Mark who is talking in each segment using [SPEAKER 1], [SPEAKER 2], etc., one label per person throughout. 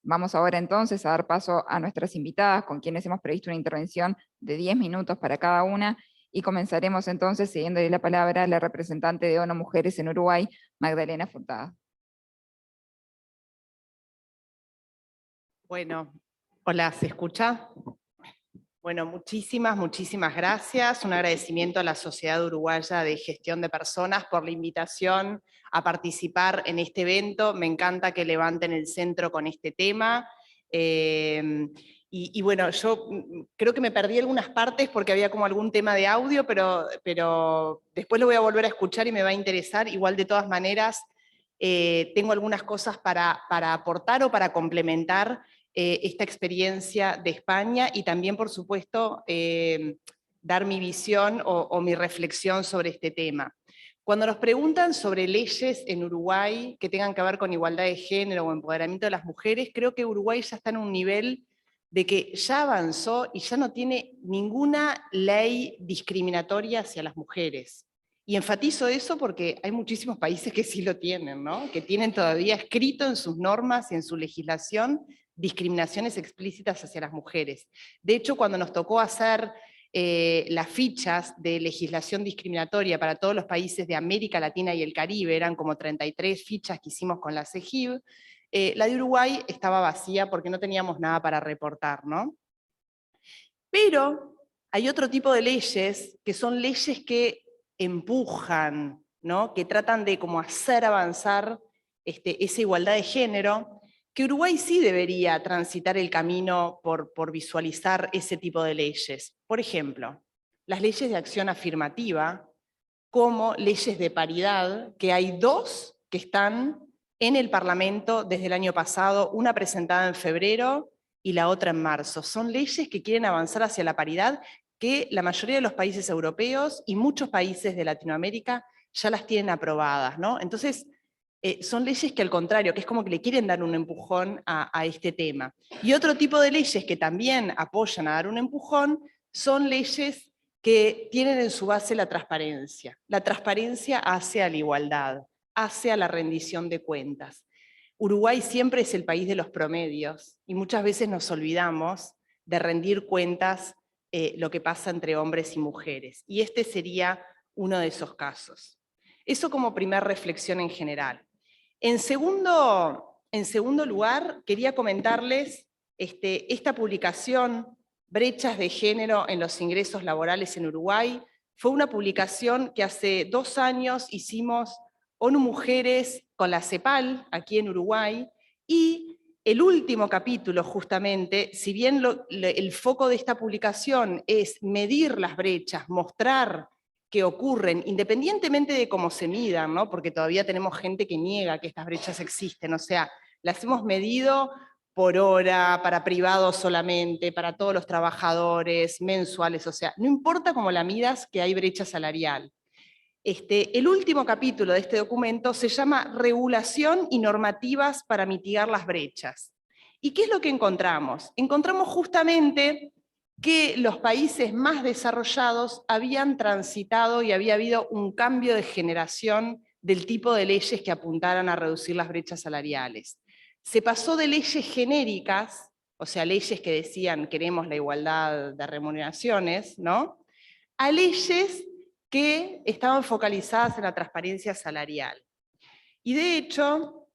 [SPEAKER 1] Vamos ahora entonces a dar paso a nuestras invitadas, con quienes hemos previsto una intervención de 10 minutos para cada una, y comenzaremos entonces cediéndole la palabra a la representante de ONU Mujeres en Uruguay, Magdalena Furtado.
[SPEAKER 2] Bueno, hola, ¿se escucha? Bueno, muchísimas gracias. Un agradecimiento a la Sociedad Uruguaya de Gestión de Personas por la invitación a participar en este evento. Me encanta que levanten el centro con este tema. Bueno, yo creo que me perdí algunas partes porque había como algún tema de audio, pero después lo voy a volver a escuchar y me va a interesar. Igual, de todas maneras, tengo algunas cosas para aportar o para complementar esta experiencia de España, y también, por supuesto, dar mi visión o mi reflexión sobre este tema. Cuando nos preguntan sobre leyes en Uruguay que tengan que ver con igualdad de género o empoderamiento de las mujeres, creo que Uruguay ya está en un nivel de que ya avanzó y ya no tiene ninguna ley discriminatoria hacia las mujeres. Y enfatizo eso porque hay muchísimos países que sí lo tienen, ¿no? Que tienen todavía escrito en sus normas y en su legislación discriminaciones explícitas hacia las mujeres. De hecho, cuando nos tocó hacer las fichas de legislación discriminatoria para todos los países de América Latina y el Caribe, eran como 33 fichas que hicimos con la CEGIB, la de Uruguay estaba vacía porque no teníamos nada para reportar, ¿no? Pero hay otro tipo de leyes que son leyes que empujan, ¿no? Que tratan de como hacer avanzar esa igualdad de género, que Uruguay sí debería transitar el camino por visualizar ese tipo de leyes. Por ejemplo, las leyes de acción afirmativa, como leyes de paridad, que hay dos que están en el Parlamento desde el año pasado, una presentada en febrero y la otra en marzo. Son leyes que quieren avanzar hacia la paridad, que la mayoría de los países europeos y muchos países de Latinoamérica ya las tienen aprobadas, ¿no? Entonces, son leyes que, al contrario, que es como que le quieren dar un empujón a este tema. Y otro tipo de leyes que también apoyan a dar un empujón son leyes que tienen en su base la transparencia hacia la igualdad, hacia la rendición de cuentas. Uruguay siempre es el país de los promedios y muchas veces nos olvidamos de rendir cuentas lo que pasa entre hombres y mujeres. Y este sería uno de esos casos. Eso como primera reflexión en general. En segundo lugar, quería comentarles esta publicación, Brechas de Género en los Ingresos Laborales en Uruguay. Fue una publicación que hace 2 años hicimos ONU Mujeres con la CEPAL, aquí en Uruguay, y el último capítulo, justamente, si bien el foco de esta publicación es medir las brechas, mostrar que ocurren, independientemente de cómo se midan, ¿no? Porque todavía tenemos gente que niega que estas brechas existen, o sea, las hemos medido por hora, para privados solamente, para todos los trabajadores, mensuales, o sea, no importa cómo la midas, que hay brecha salarial. El último capítulo de este documento se llama Regulación y normativas para mitigar las brechas. ¿Y qué es lo que encontramos? Encontramos justamente que los países más desarrollados habían transitado y había habido un cambio de generación del tipo de leyes que apuntaran a reducir las brechas salariales. Se pasó de leyes genéricas, o sea, leyes que decían queremos la igualdad de remuneraciones, ¿no? A leyes que estaban focalizadas en la transparencia salarial. Y de hecho,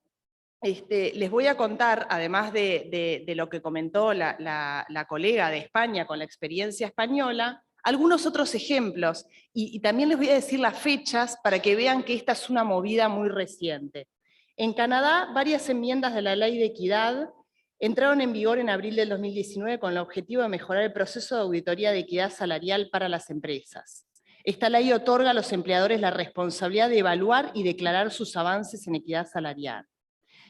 [SPEAKER 2] les voy a contar, además de lo que comentó la colega de España con la experiencia española, algunos otros ejemplos, y también les voy a decir las fechas para que vean que esta es una movida muy reciente. En Canadá, varias enmiendas de la Ley de Equidad entraron en vigor en abril del 2019 con el objetivo de mejorar el proceso de auditoría de equidad salarial para las empresas. Esta ley otorga a los empleadores la responsabilidad de evaluar y declarar sus avances en equidad salarial.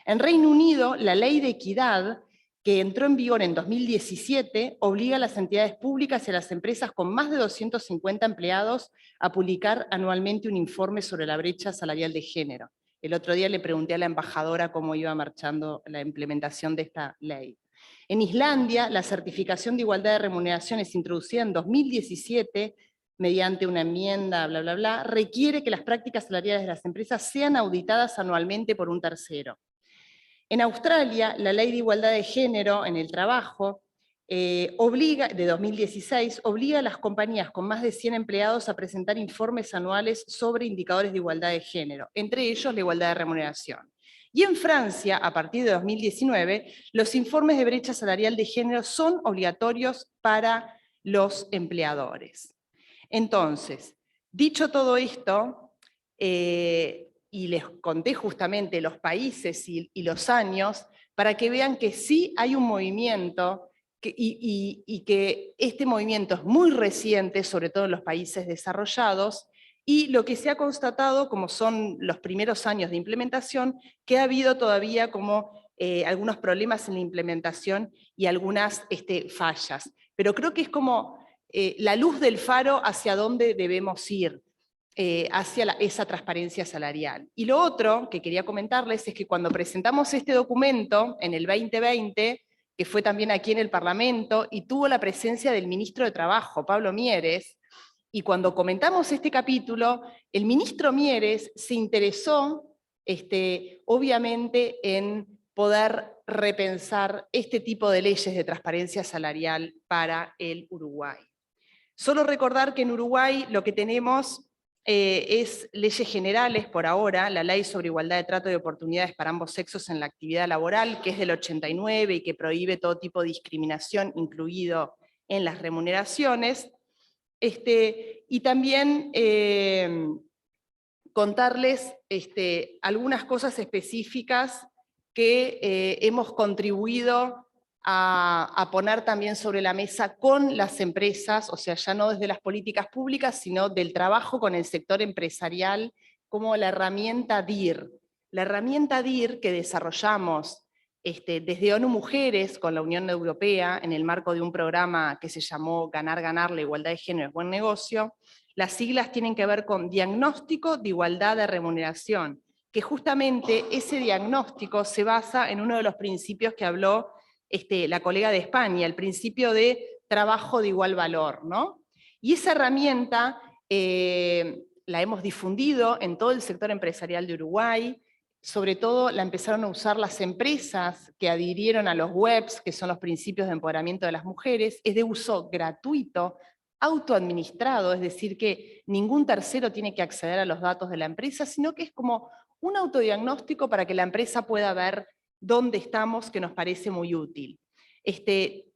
[SPEAKER 2] En Reino Unido, la Ley de Equidad, que entró en vigor en 2017, obliga a las entidades públicas y a las empresas con más de 250 empleados a publicar anualmente un informe sobre la brecha salarial de género. El otro día le pregunté a la embajadora cómo iba marchando la implementación de esta ley. En Islandia, la certificación de igualdad de remuneraciones introducida en 2017 mediante una enmienda, bla, bla, bla, requiere que las prácticas salariales de las empresas sean auditadas anualmente por un tercero. En Australia, la Ley de Igualdad de Género en el Trabajo de 2016, obliga a las compañías con más de 100 empleados a presentar informes anuales sobre indicadores de igualdad de género, entre ellos la igualdad de remuneración. Y en Francia, a partir de 2019, los informes de brecha salarial de género son obligatorios para los empleadores. Entonces, dicho todo esto, y les conté justamente los países y los años, para que vean que sí hay un movimiento, y que este movimiento es muy reciente, sobre todo en los países desarrollados, y lo que se ha constatado, como son los primeros años de implementación, que ha habido todavía como algunos problemas en la implementación y algunas fallas. Pero creo que es como la luz del faro hacia dónde debemos ir, hacia esa transparencia salarial. Y lo otro que quería comentarles es que cuando presentamos este documento en el 2020, que fue también aquí en el Parlamento, y tuvo la presencia del ministro de Trabajo, Pablo Mieres, y cuando comentamos este capítulo, el ministro Mieres se interesó, obviamente, en poder repensar este tipo de leyes de transparencia salarial para el Uruguay. Solo recordar que en Uruguay lo que tenemos es leyes generales por ahora, la Ley sobre Igualdad de Trato y Oportunidades para ambos sexos en la actividad laboral, que es del 89 y que prohíbe todo tipo de discriminación, incluido en las remuneraciones. Y también contarles algunas cosas específicas que hemos contribuido a poner también sobre la mesa con las empresas, o sea, ya no desde las políticas públicas, sino del trabajo con el sector empresarial, como la herramienta DIR. La herramienta DIR que desarrollamos desde ONU Mujeres con la Unión Europea, en el marco de un programa que se llamó Ganar, Ganar, la igualdad de género es buen negocio. Las siglas tienen que ver con diagnóstico de igualdad de remuneración, que justamente ese diagnóstico se basa en uno de los principios que habló la colega de España, el principio de trabajo de igual valor, ¿no? Y esa herramienta la hemos difundido en todo el sector empresarial de Uruguay, sobre todo la empezaron a usar las empresas que adhirieron a los WEPs, que son los principios de empoderamiento de las mujeres, es de uso gratuito, autoadministrado, es decir, que ningún tercero tiene que acceder a los datos de la empresa, sino que es como un autodiagnóstico para que la empresa pueda ver dónde estamos, que nos parece muy útil.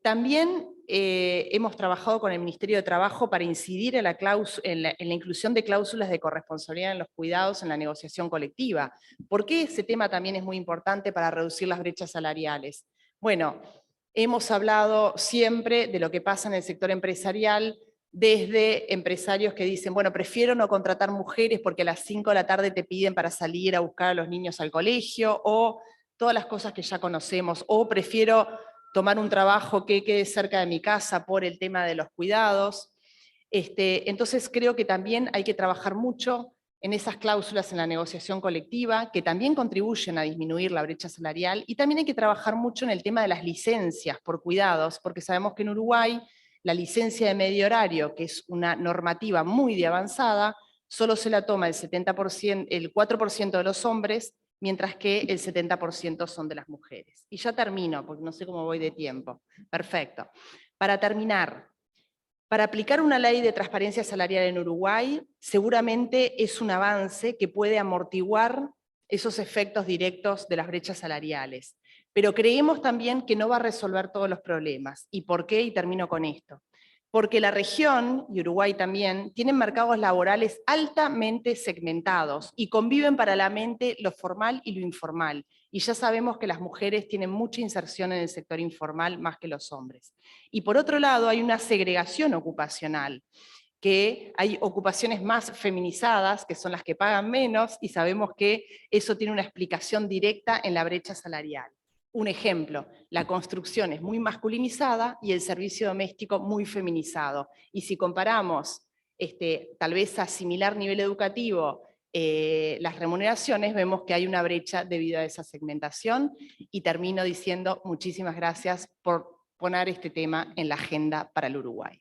[SPEAKER 2] También hemos trabajado con el Ministerio de Trabajo para incidir en la inclusión de cláusulas de corresponsabilidad en los cuidados en la negociación colectiva. ¿Por qué ese tema también es muy importante para reducir las brechas salariales? Bueno, hemos hablado siempre de lo que pasa en el sector empresarial, desde empresarios que dicen, bueno, prefiero no contratar mujeres porque a las 5 de la tarde te piden para salir a buscar a los niños al colegio, o todas las cosas que ya conocemos, o prefiero tomar un trabajo que quede cerca de mi casa por el tema de los cuidados. Entonces creo que también hay que trabajar mucho en esas cláusulas en la negociación colectiva, que también contribuyen a disminuir la brecha salarial, y también hay que trabajar mucho en el tema de las licencias por cuidados, porque sabemos que en Uruguay la licencia de medio horario, que es una normativa muy avanzada, solo se la toma el 4% de los hombres, mientras que el 70% son de las mujeres. Y ya termino, porque no sé cómo voy de tiempo. Perfecto. Para terminar, para aplicar una ley de transparencia salarial en Uruguay, seguramente es un avance que puede amortiguar esos efectos directos de las brechas salariales. Pero creemos también que no va a resolver todos los problemas. ¿Y por qué? Y termino con esto. Porque la región, y Uruguay también, tienen mercados laborales altamente segmentados y conviven paralelamente lo formal y lo informal. Y ya sabemos que las mujeres tienen mucha inserción en el sector informal más que los hombres. Y por otro lado hay una segregación ocupacional, que hay ocupaciones más feminizadas, que son las que pagan menos, y sabemos que eso tiene una explicación directa en la brecha salarial. Un ejemplo, la construcción es muy masculinizada y el servicio doméstico muy feminizado. Y si comparamos, tal vez a similar nivel educativo, las remuneraciones, vemos que hay una brecha debido a esa segmentación. Y termino diciendo muchísimas gracias por poner este tema en la agenda para el Uruguay.